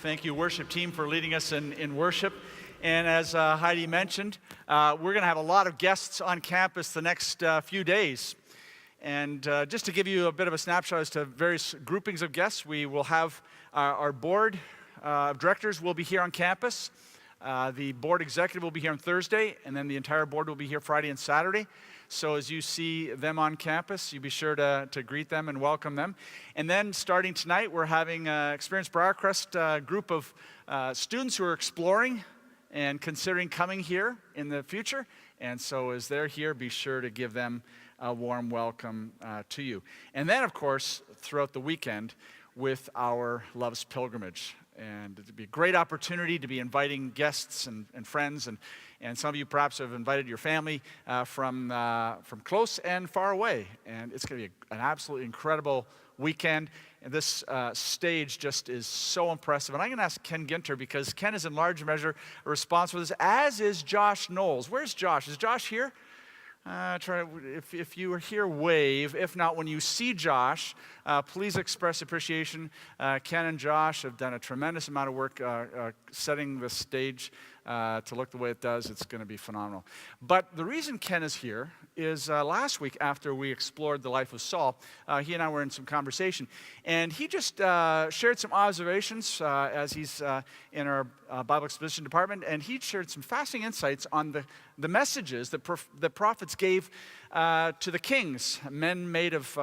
Thank you, worship team, for leading us in worship. And as Heidi mentioned, we're going to have a lot of guests on campus the next few days. And just to give you a bit of a snapshot as to various groupings of guests, we will have our board of directors will be here on campus. The board executive will be here on Thursday, and then the entire board will be here Friday and Saturday. So as you see them on campus, you be sure to greet them and welcome them. And then starting tonight, we're having an experienced Briercrest group of students who are exploring and considering coming here in the future. And so as they're here, be sure to give them a warm welcome to you. And then, of course, throughout the weekend with our Love's Pilgrimage. And it'd be a great opportunity to be inviting guests and friends, and some of you perhaps have invited your family from close and far away. And it's going to be an absolutely incredible weekend. And this stage just is so impressive. And I'm going to ask Ken Ginter, because Ken is in large measure responsible for this, as is Josh Knowles. Where's Josh? Is Josh here? If you are here, wave. If not, when you see Josh, please express appreciation. Ken and Josh have done a tremendous amount of work setting the stage to look the way it does. It's going to be phenomenal. But the reason Ken is here is last week, after we explored the life of Saul, he and I were in some conversation, and he just shared some observations as he's in our Bible exposition department, and he shared some fascinating insights on the messages that the prophets gave to the kings, men made of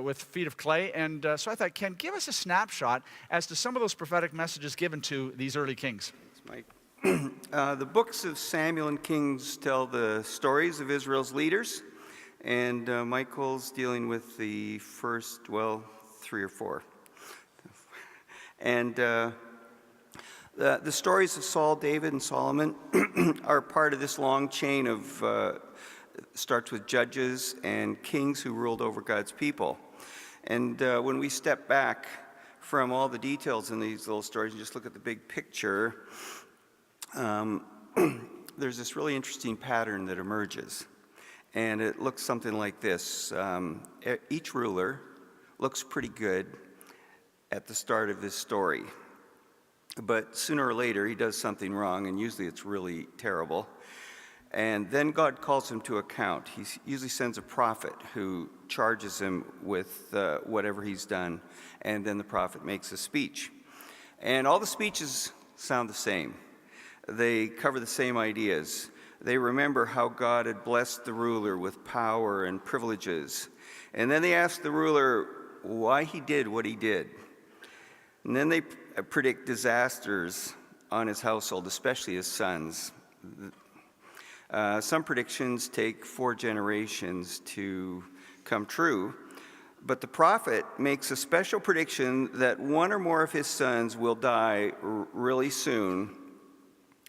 with feet of clay. And so I thought, Ken, give us a snapshot as to some of those prophetic messages given to these early kings. Thanks, Mike. The books of Samuel and Kings tell the stories of Israel's leaders, and Michael's dealing with the first, 3 or 4. And the stories of Saul, David, and Solomon are part of this long chain of starts with judges and kings who ruled over God's people. And when we step back from all the details in these little stories and just look at the big picture, there's this really interesting pattern that emerges. And it looks something like this. Each ruler looks pretty good at the start of this story. But sooner or later, he does something wrong, and usually it's really terrible. And then God calls him to account. He usually sends a prophet who charges him with whatever he's done, and then the prophet makes a speech. And all the speeches sound the same. They cover the same ideas. They remember how God had blessed the ruler with power and privileges. And then they ask the ruler why he did what he did. And then they predict disasters on his household, especially his sons. Some predictions take 4 generations to come true, but the prophet makes a special prediction that one or more of his sons will die really soon,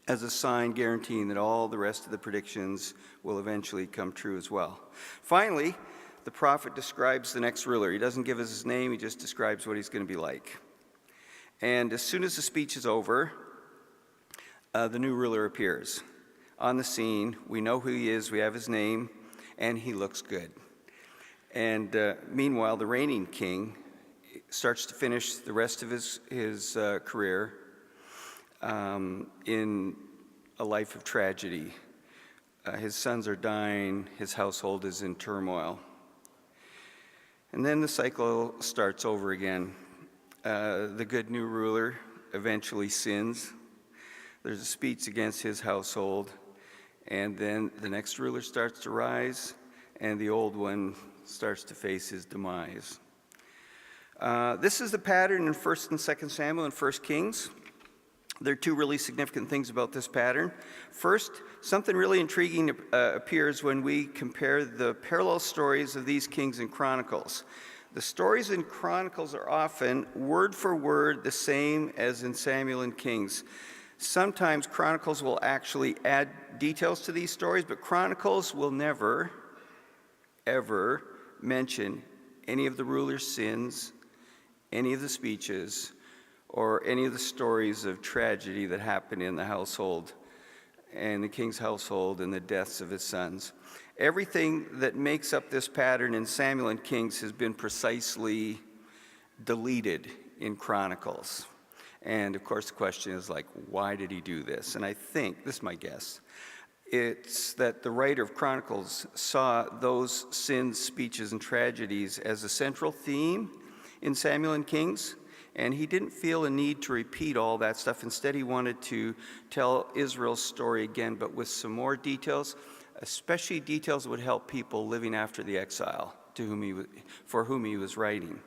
as a sign guaranteeing that all the rest of the predictions will eventually come true as well. Finally, the prophet describes the next ruler. He doesn't give us his name, he just describes what he's going to be like. And as soon as the speech is over, the new ruler appears on the scene. We know who he is, we have his name, and he looks good. And meanwhile, the reigning king starts to finish the rest of his career in a life of tragedy. His sons are dying, his household is in turmoil. And then the cycle starts over again. The good new ruler eventually sins. There's a speech against his household, and then the next ruler starts to rise, and the old one starts to face his demise. This is the pattern in 1st and 2nd Samuel and 1st Kings. There are 2 really significant things about this pattern. First, something really intriguing appears when we compare the parallel stories of these kings in Chronicles. The stories in Chronicles are often word for word the same as in Samuel and Kings. Sometimes Chronicles will actually add details to these stories, but Chronicles will never, ever mention any of the ruler's sins, any of the speeches, or any of the stories of tragedy that happened in the household and the king's household and the deaths of his sons. Everything that makes up this pattern in Samuel and Kings has been precisely deleted in Chronicles. And of course, the question is like, why did he do this? And I think, this is my guess, it's that the writer of Chronicles saw those sins, speeches, and tragedies as a central theme in Samuel and Kings, and he didn't feel a need to repeat all that stuff. Instead, he wanted to tell Israel's story again, but with some more details, especially details that would help people living after the exile for whom he was writing.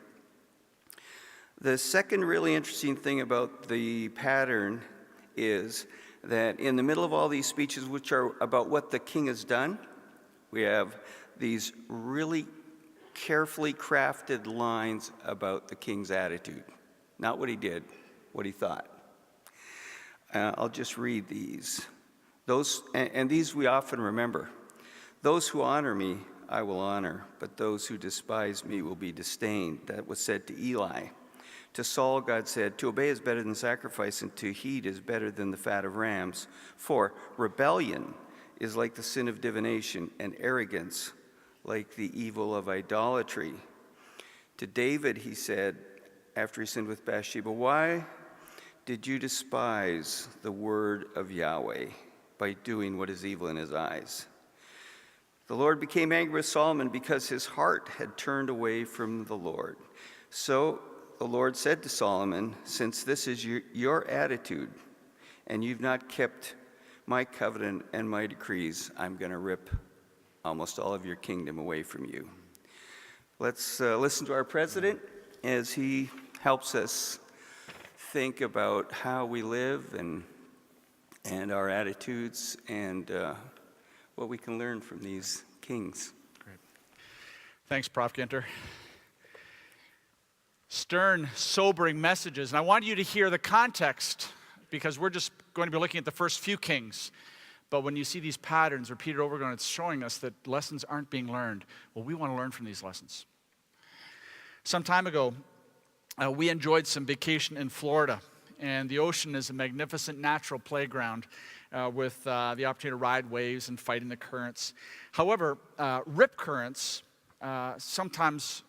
The second really interesting thing about the pattern is that in the middle of all these speeches, which are about what the king has done, we have these really carefully crafted lines about the king's attitude. Not what he did, what he thought. I'll just read these. And these we often remember. Those who honor me, I will honor, but those who despise me will be disdained. That was said to Eli. To Saul, God said, to obey is better than sacrifice, and to heed is better than the fat of rams. For rebellion is like the sin of divination, and arrogance like the evil of idolatry. To David, he said, after he sinned with Bathsheba, why did you despise the word of Yahweh by doing what is evil in his eyes? The Lord became angry with Solomon because his heart had turned away from the Lord. So the Lord said to Solomon, since this is your attitude, and you've not kept my covenant and my decrees, I'm going to rip almost all of your kingdom away from you. Let's listen to our president as he helps us think about how we live and our attitudes and what we can learn from these kings. Great. Thanks, Prof. Ginter. Stern, sobering messages. And I want you to hear the context, because we're just going to be looking at the first few kings. But when you see these patterns repeated over again, it's showing us that lessons aren't being learned. Well, we want to learn from these lessons. Some time ago, we enjoyed some vacation in Florida. And the ocean is a magnificent natural playground with the opportunity to ride waves and fight in the currents. However, rip currents, sometimes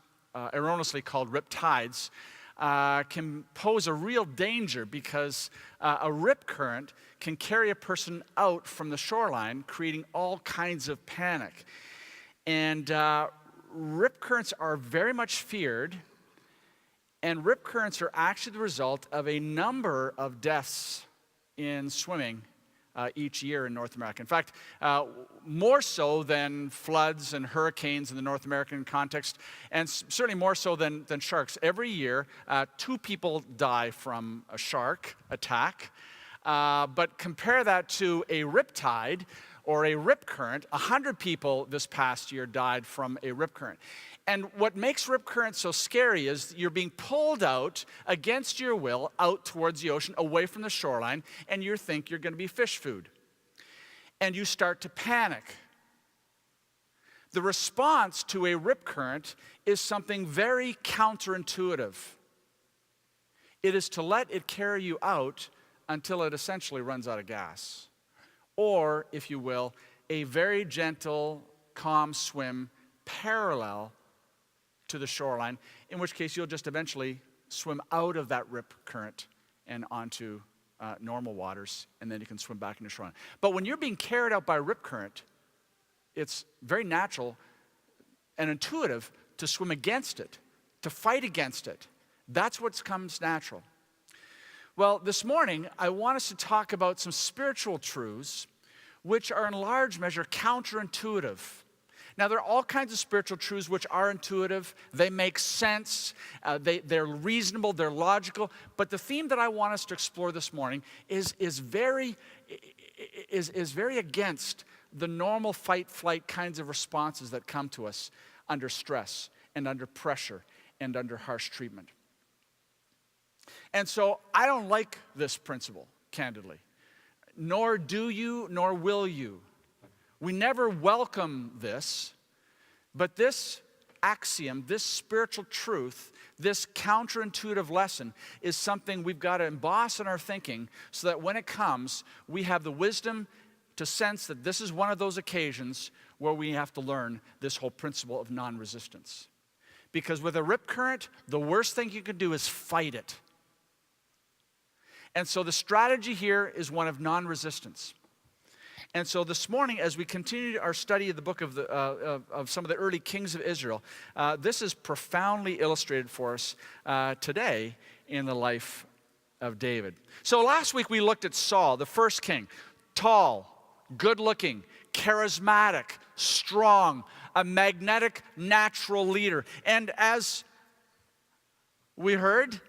erroneously called rip tides, can pose a real danger because a rip current can carry a person out from the shoreline, creating all kinds of panic. And rip currents are very much feared, and rip currents are actually the result of a number of deaths in swimming each year in North America. In fact, more so than floods and hurricanes in the North American context, and certainly more so than sharks. Every year, 2 people die from a shark attack. But compare that to a riptide or a rip current. 100 people this past year died from a rip current. And what makes rip currents so scary is you're being pulled out against your will out towards the ocean, away from the shoreline, and you think you're going to be fish food. And you start to panic. The response to a rip current is something very counterintuitive. It is to let it carry you out until it essentially runs out of gas. Or, if you will, a very gentle, calm swim parallel to the shoreline, in which case you'll just eventually swim out of that rip current and onto normal waters, and then you can swim back into shoreline. But when you're being carried out by a rip current, it's very natural and intuitive to swim against it, to fight against it. That's what comes natural. Well, this morning, I want us to talk about some spiritual truths which are in large measure counterintuitive. Now, there are all kinds of spiritual truths which are intuitive. They make sense. They're reasonable. They're logical. But the theme that I want us to explore this morning is very against the normal fight-flight kinds of responses that come to us under stress and under pressure and under harsh treatment. And so I don't like this principle, candidly. Nor do you, nor will you. We never welcome this, but this axiom, this spiritual truth, this counterintuitive lesson is something we've got to emboss in our thinking so that when it comes, we have the wisdom to sense that this is one of those occasions where we have to learn this whole principle of non-resistance. Because with a rip current, the worst thing you can do is fight it. And so the strategy here is one of non-resistance. And so this morning, as we continue our study of the book of some of the early kings of Israel, this is profoundly illustrated for us today in the life of David. So last week we looked at Saul, the first king, tall, good-looking, charismatic, strong, a magnetic, natural leader. And as we heard,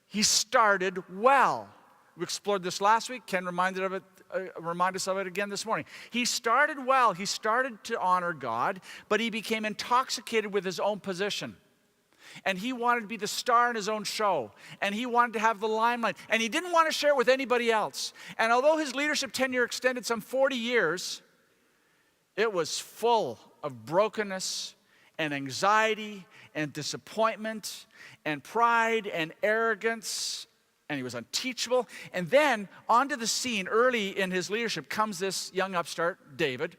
he started well. We explored this last week. Ken remind us of it again this morning. He started well. He started to honor God, but he became intoxicated with his own position. And he wanted to be the star in his own show. And he wanted to have the limelight. And he didn't want to share it with anybody else. And although his leadership tenure extended some 40 years, it was full of brokenness and anxiety and disappointment and pride and arrogance. And he was unteachable. And then onto the scene early in his leadership comes this young upstart, David.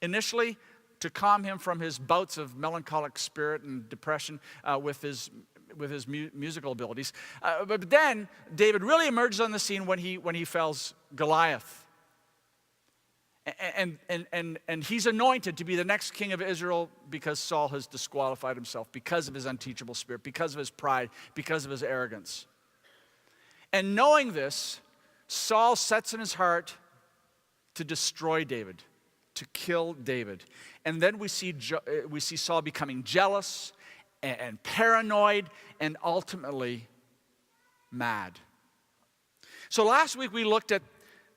Initially, to calm him from his bouts of melancholic spirit and depression with his musical abilities. But then David really emerges on the scene when he fells Goliath. And he's anointed to be the next king of Israel because Saul has disqualified himself because of his unteachable spirit, because of his pride, because of his arrogance. And knowing this, Saul sets in his heart to destroy David, to kill David. And then we see Saul becoming jealous and paranoid and ultimately mad. So last week we looked at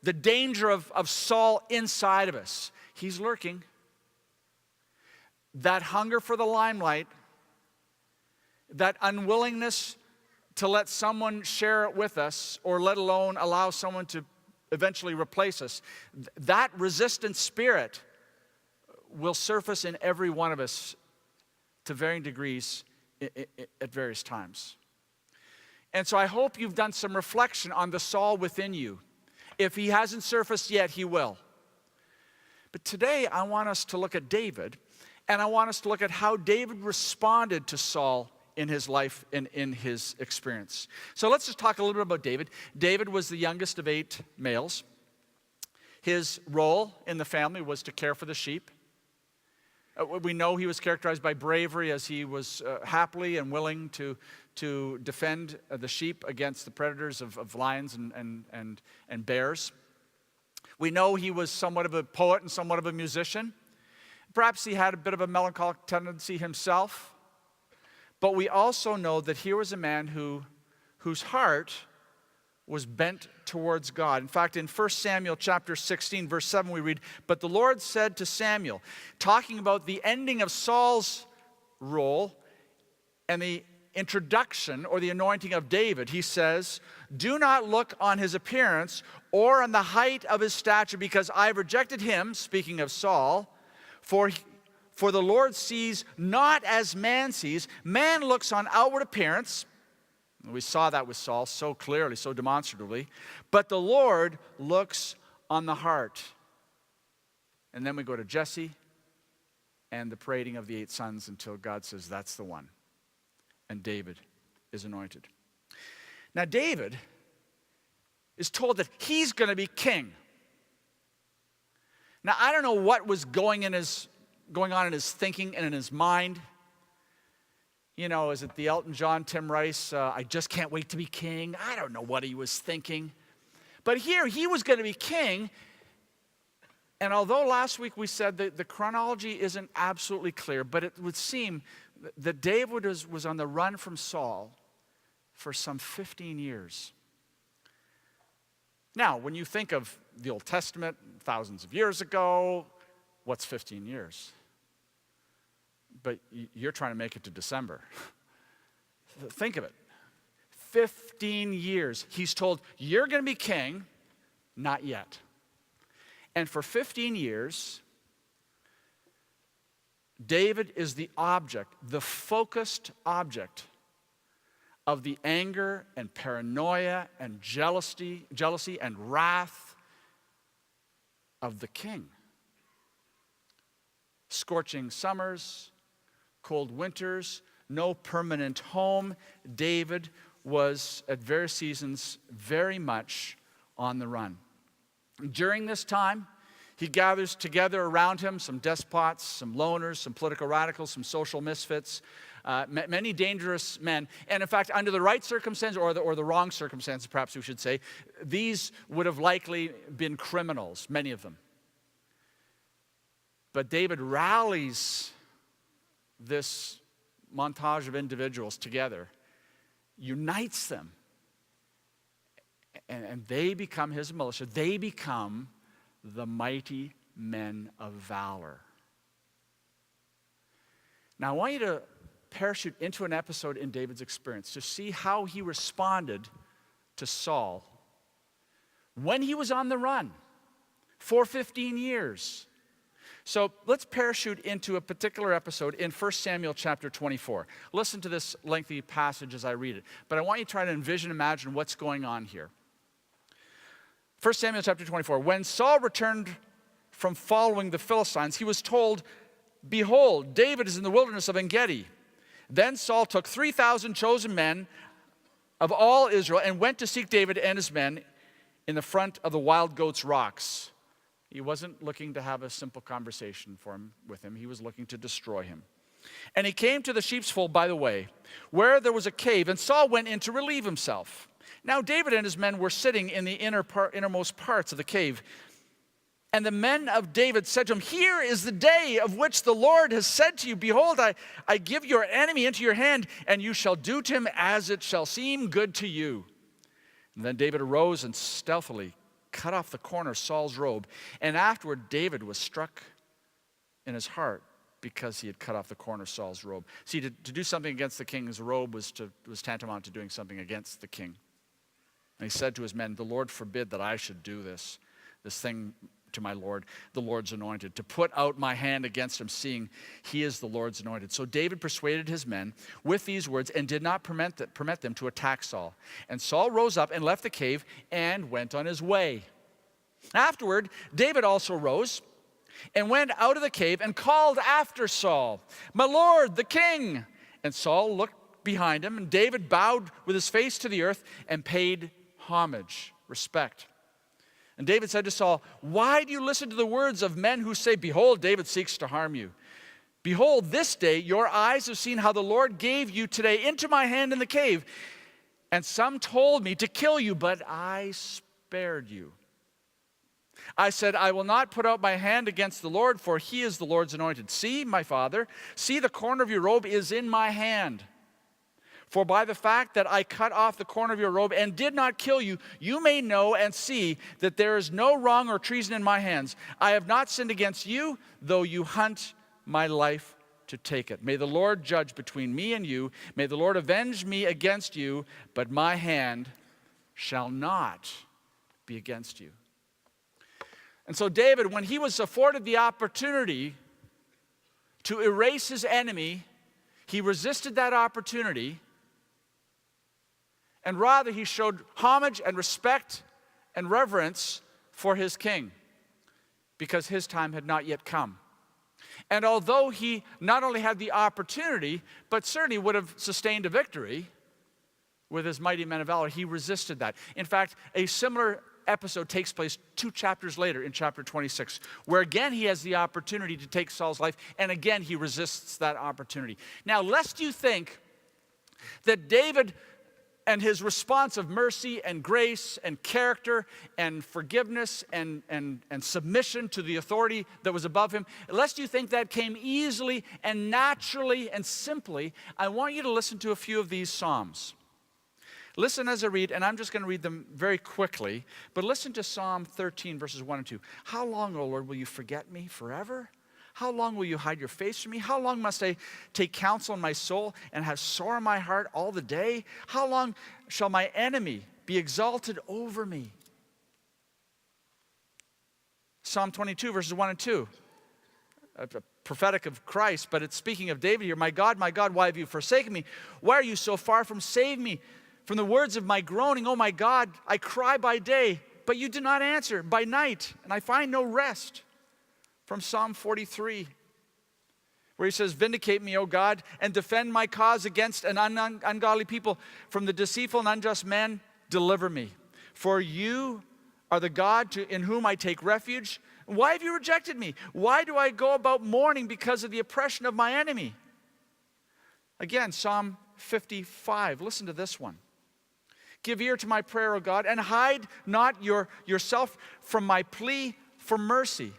the danger of Saul inside of us. He's lurking. That hunger for the limelight, that unwillingness to let someone share it with us, or let alone allow someone to eventually replace us, that resistant spirit will surface in every one of us to varying degrees at various times. And so I hope you've done some reflection on the Saul within you. If he hasn't surfaced yet, he will. But today I want us to look at David, and I want us to look at how David responded to Saul in his life and in his experience. So let's just talk a little bit about David. David was the youngest of 8 males. His role in the family was to care for the sheep. We know he was characterized by bravery, as he was happily and willing to defend the sheep against the predators of lions and bears. We know he was somewhat of a poet and somewhat of a musician. Perhaps he had a bit of a melancholic tendency himself. But we also know that here was a man whose heart was bent towards God. In fact, in 1 Samuel chapter 16, verse 7, we read, "But the Lord said to Samuel," talking about the ending of Saul's role and the introduction or the anointing of David, he says, "Do not look on his appearance or on the height of his stature, because I have rejected him," speaking of Saul, For the Lord sees not as man sees. Man looks on outward appearance." We saw that with Saul so clearly, so demonstratively. "But the Lord looks on the heart." And then we go to Jesse and the parading of the 8 sons until God says, "That's the one." And David is anointed. Now David is told that he's going to be king. Now I don't know what was going on in his thinking and in his mind. You know, is it the Elton John, Tim Rice, "I just can't wait to be king"? I don't know what he was thinking. But here, he was going to be king. And although last week we said that the chronology isn't absolutely clear, but it would seem that David was on the run from Saul for some 15 years. Now, when you think of the Old Testament, thousands of years ago, what's 15 years? But you're trying to make it to December. Think of it. 15 years. He's told, "You're going to be king," not yet. And for 15 years, David is the object, the focused object of the anger and paranoia and jealousy and wrath of the king. Scorching summers, cold winters, no permanent home. David was, at various seasons, very much on the run. During this time, he gathers together around him some despots, some loners, some political radicals, some social misfits, many dangerous men. And in fact, under the right circumstances, or the wrong circumstances, perhaps we should say, these would have likely been criminals, many of them. But David rallies this montage of individuals together, unites them, and they become his militia. They become the mighty men of valor. Now, I want you to parachute into an episode in David's experience to see how he responded to Saul when he was on the run for 15 years. So let's parachute into a particular episode in 1 Samuel chapter 24. Listen to this lengthy passage as I read it. But I want you to try to imagine what's going on here. 1 Samuel chapter 24. When Saul returned from following the Philistines, he was told, "Behold, David is in the wilderness of En-Gedi." Then Saul took 3,000 chosen men of all Israel and went to seek David and his men in the front of the Wild Goats Rocks. He wasn't looking to have a simple conversation with him. He was looking to destroy him. And he came to the sheep's fold by the way, where there was a cave, and Saul went in to relieve himself. Now David and his men were sitting in the innermost parts of the cave. And the men of David said to him, "Here is the day of which the Lord has said to you, Behold, I give your enemy into your hand, and you shall do to him as it shall seem good to you." And then David arose and stealthily cut off the corner of Saul's robe. And afterward, David was struck in his heart because he had cut off the corner of Saul's robe. See, to do something against the king's robe was tantamount to doing something against the king. And he said to his men, "The Lord forbid that I should do this thing to my Lord, the Lord's anointed, to put out my hand against him, seeing he is the Lord's anointed." So David persuaded his men with these words and did not permit them to attack Saul. And Saul rose up and left the cave and went on his way. Afterward, David also rose and went out of the cave and called after Saul, "My Lord, the king." And Saul looked behind him, and David bowed with his face to the earth and paid homage, respect. And David said to Saul, "Why do you listen to the words of men who say, 'Behold, David seeks to harm you'? Behold, this day your eyes have seen how the Lord gave you today into my hand in the cave. And some told me to kill you, but I spared you. I said, I will not put out my hand against the Lord, for he is the Lord's anointed. See, my father, see the corner of your robe is in my hand. For by the fact that I cut off the corner of your robe and did not kill you, you may know and see that there is no wrong or treason in my hands. I have not sinned against you, though you hunt my life to take it. May the Lord judge between me and you. May the Lord avenge me against you, but my hand shall not be against you." And so David, when he was afforded the opportunity to erase his enemy, he resisted that opportunity. And rather, he showed homage and respect and reverence for his king, because his time had not yet come. And although he not only had the opportunity, but certainly would have sustained a victory with his mighty men of valor, he resisted that. In fact, a similar episode takes place 2 chapters later in chapter 26, where again he has the opportunity to take Saul's life, and again he resists that opportunity. Now, lest you think that David and his response of mercy and grace and character and forgiveness and submission to the authority that was above him, lest you think that came easily and naturally and simply, I want you to listen to a few of these Psalms. Listen as I read, and I'm just going to read them very quickly, but listen to Psalm 13, verses 1 and 2. How long, O Lord, will you forget me forever? How long will you hide your face from me? How long must I take counsel in my soul and have sore in my heart all the day? How long shall my enemy be exalted over me? Psalm 22, verses 1 and 2. Prophetic of Christ, but it's speaking of David here. My God, why have you forsaken me? Why are you so far from saving me? From the words of my groaning, oh my God, I cry by day, but you do not answer, by night, and I find no rest. From Psalm 43, where he says, vindicate me, O God, and defend my cause against an ungodly people. From the deceitful and unjust men, deliver me. For you are the God in whom I take refuge. Why have you rejected me? Why do I go about mourning because of the oppression of my enemy? Again, Psalm 55. Listen to this one. Give ear to my prayer, O God, and hide not yourself from my plea for mercy.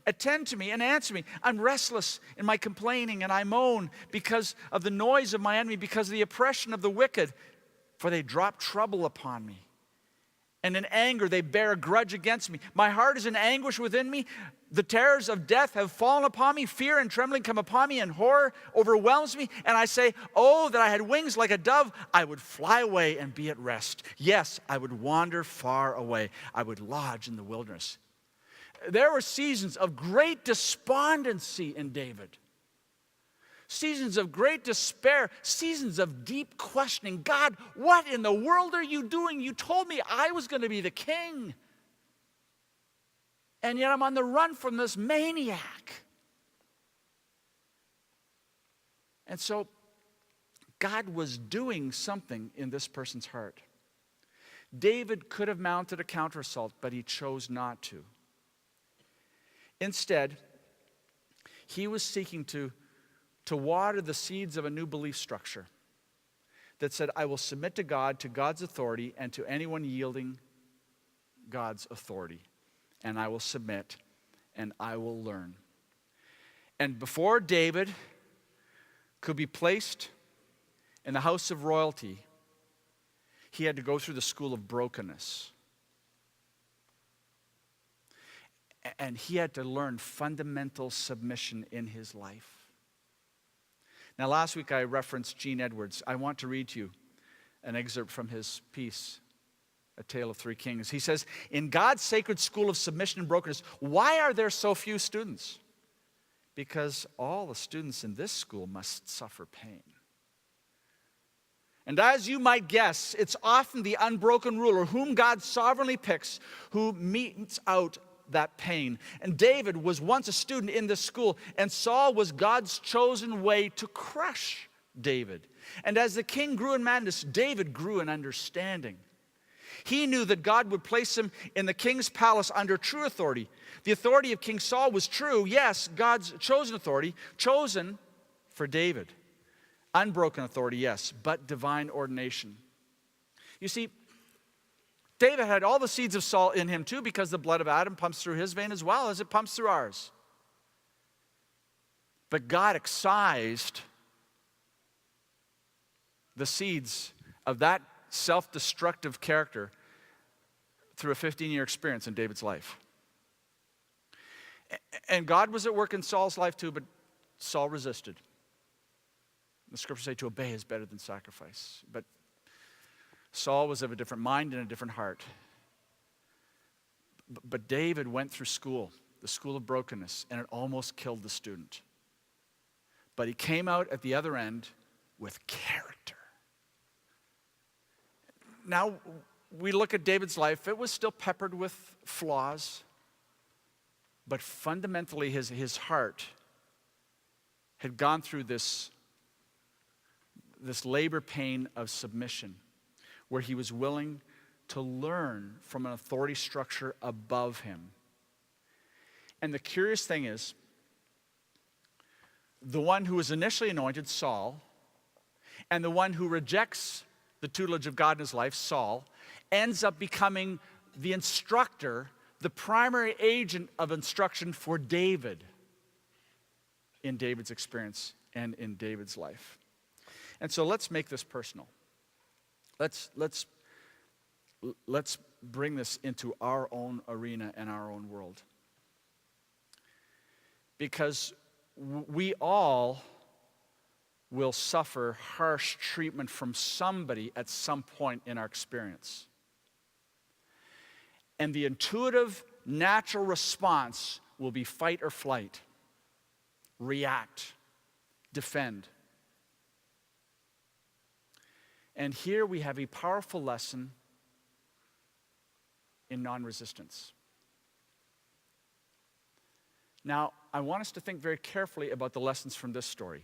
Attend to me and answer me. I'm restless in my complaining, and I moan because of the noise of my enemy, because of the oppression of the wicked. For they drop trouble upon me, and in anger they bear a grudge against me. My heart is in anguish within me. The terrors of death have fallen upon me. Fear and trembling come upon me, and horror overwhelms me. And I say, oh, that I had wings like a dove. I would fly away and be at rest. Yes, I would wander far away. I would lodge in the wilderness. There were seasons of great despondency in David. Seasons of great despair. Seasons of deep questioning. God, what in the world are you doing? You told me I was going to be the king. And yet I'm on the run from this maniac. And so God was doing something in this person's heart. David could have mounted a counterassault, but he chose not to. Instead, he was seeking to water the seeds of a new belief structure that said, I will submit to God, to God's authority, and to anyone yielding God's authority. And I will submit, and I will learn. And before David could be placed in the house of royalty, he had to go through the school of brokenness. And he had to learn fundamental submission in his life. Now, last week I referenced Gene Edwards. I want to read to you an excerpt from his piece, A Tale of Three Kings. He says, in God's sacred school of submission and brokenness, why are there so few students? Because all the students in this school must suffer pain. And as you might guess, it's often the unbroken ruler whom God sovereignly picks who metes out that pain. And David was once a student in this school, and Saul was God's chosen way to crush David. And as the king grew in madness, David grew in understanding. He knew that God would place him in the king's palace under true authority. The authority of King Saul was true, yes, God's chosen authority, chosen for David. Unbroken authority, yes, but divine ordination. You see, David had all the seeds of Saul in him too, because the blood of Adam pumps through his vein as well as it pumps through ours. But God excised the seeds of that self-destructive character through a 15-year experience in David's life. And God was at work in Saul's life too, but Saul resisted. The scriptures say to obey is better than sacrifice. But Saul was of a different mind and a different heart. But David went through school, the school of brokenness, and it almost killed the student. But he came out at the other end with character. Now, we look at David's life, it was still peppered with flaws, but fundamentally his heart had gone through this labor pain of submission, where he was willing to learn from an authority structure above him. And the curious thing is, the one who was initially anointed, Saul, and the one who rejects the tutelage of God in his life, Saul, ends up becoming the instructor, the primary agent of instruction for David in David's experience and in David's life. And so let's make this personal. Let's bring this into our own arena and our own world. Because we all will suffer harsh treatment from somebody at some point in our experience. And the intuitive, natural response will be fight or flight, react, defend. And here we have a powerful lesson in non-resistance. Now, I want us to think very carefully about the lessons from this story.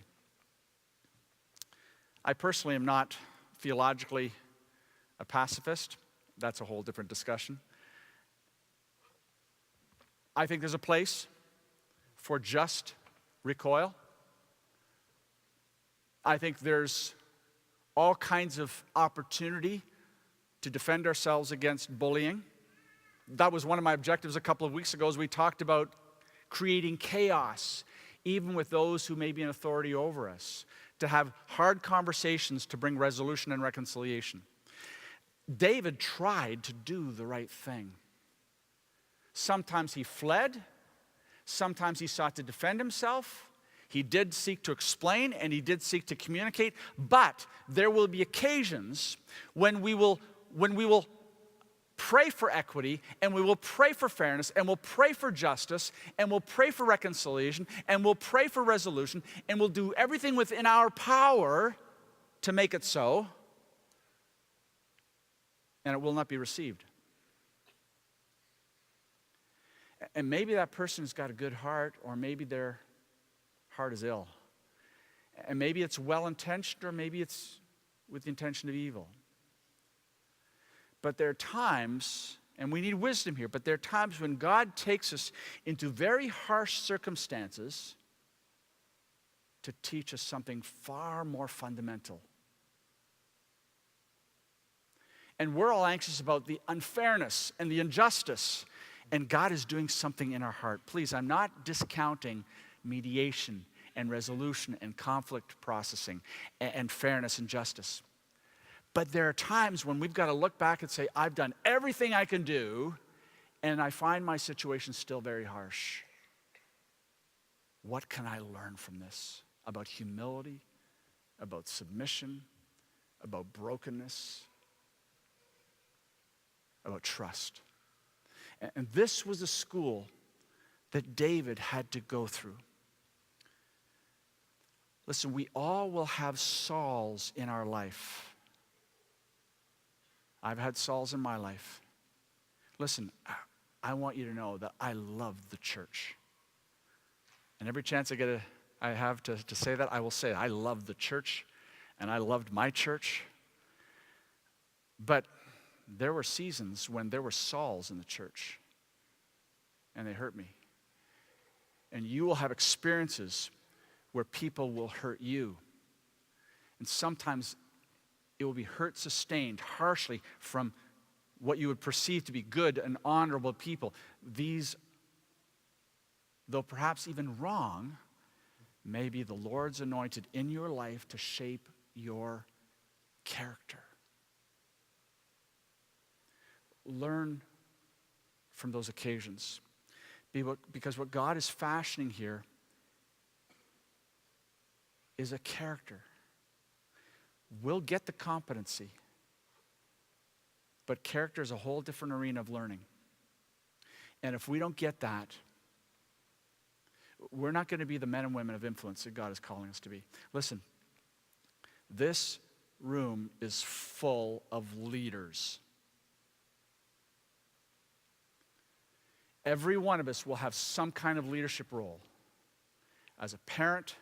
I personally am not theologically a pacifist. That's a whole different discussion. I think there's a place for just recoil. I think there's all kinds of opportunity to defend ourselves against bullying. That was one of my objectives a couple of weeks ago as we talked about creating chaos, even with those who may be in authority over us, to have hard conversations to bring resolution and reconciliation. David tried to do the right thing. Sometimes he fled. Sometimes he sought to defend himself. He did seek to explain and he did seek to communicate. But there will be occasions when we will pray for equity and we will pray for fairness and we'll pray for justice and we'll pray for reconciliation and we'll pray for resolution and we'll do everything within our power to make it so, and it will not be received. And maybe that person has got a good heart, or maybe their heart is ill. And maybe it's well-intentioned, or maybe it's with the intention of evil. But there are times, and we need wisdom here, but there are times when God takes us into very harsh circumstances to teach us something far more fundamental. And we're all anxious about the unfairness and the injustice, and God is doing something in our heart. Please, I'm not discounting mediation and resolution and conflict processing and fairness and justice. But there are times when we've got to look back and say, I've done everything I can do, and I find my situation still very harsh. What can I learn from this? About humility, about submission, about brokenness, about trust. And this was a school that David had to go through. Listen, we all will have Sauls in our life. I've had Sauls in my life. Listen, I want you to know that I love the church. And every chance I have to say that, I will say it. I love the church, and I loved my church. But there were seasons when there were Sauls in the church, and they hurt me. And you will have experiences where people will hurt you. And sometimes it will be hurt sustained harshly from what you would perceive to be good and honorable people. These, though perhaps even wrong, may be the Lord's anointed in your life to shape your character. Learn from those occasions. Because what God is fashioning here is a character. We'll get the competency, but character is a whole different arena of learning. And if we don't get that, we're not going to be the men and women of influence that God is calling us to be. Listen, this room is full of leaders. Every one of us will have some kind of leadership role. As a parent,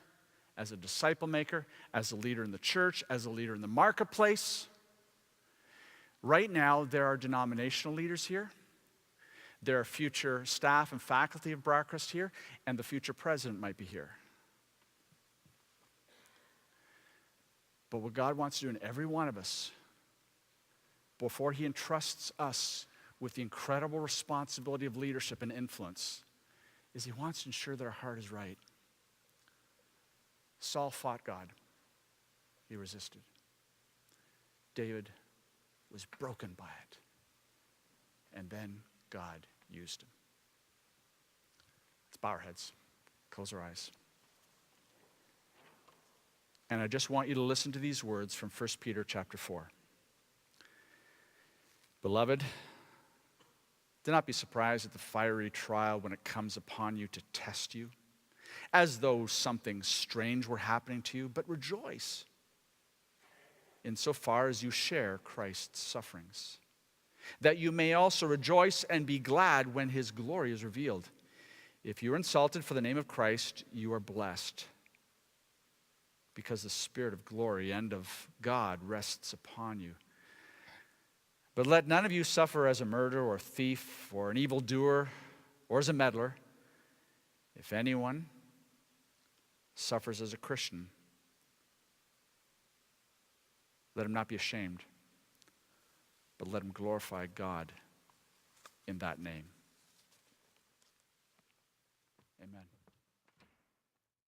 as a disciple maker, as a leader in the church, as a leader in the marketplace. Right now, there are denominational leaders here. There are future staff and faculty of Briercrest here, and the future president might be here. But what God wants to do in every one of us, before he entrusts us with the incredible responsibility of leadership and influence, is he wants to ensure that our heart is right. Saul fought God. He resisted. David was broken by it. And then God used him. Let's bow our heads. Close our eyes. And I just want you to listen to these words from 1 Peter chapter 4. Beloved, do not be surprised at the fiery trial when it comes upon you to test you, as though something strange were happening to you, but rejoice insofar as you share Christ's sufferings, that you may also rejoice and be glad when his glory is revealed. If you are insulted for the name of Christ, you are blessed, because the Spirit of glory and of God rests upon you. But let none of you suffer as a murderer or thief or an evildoer or as a meddler. If anyone suffers as a Christian, let him not be ashamed, but let him glorify God in that name. Amen.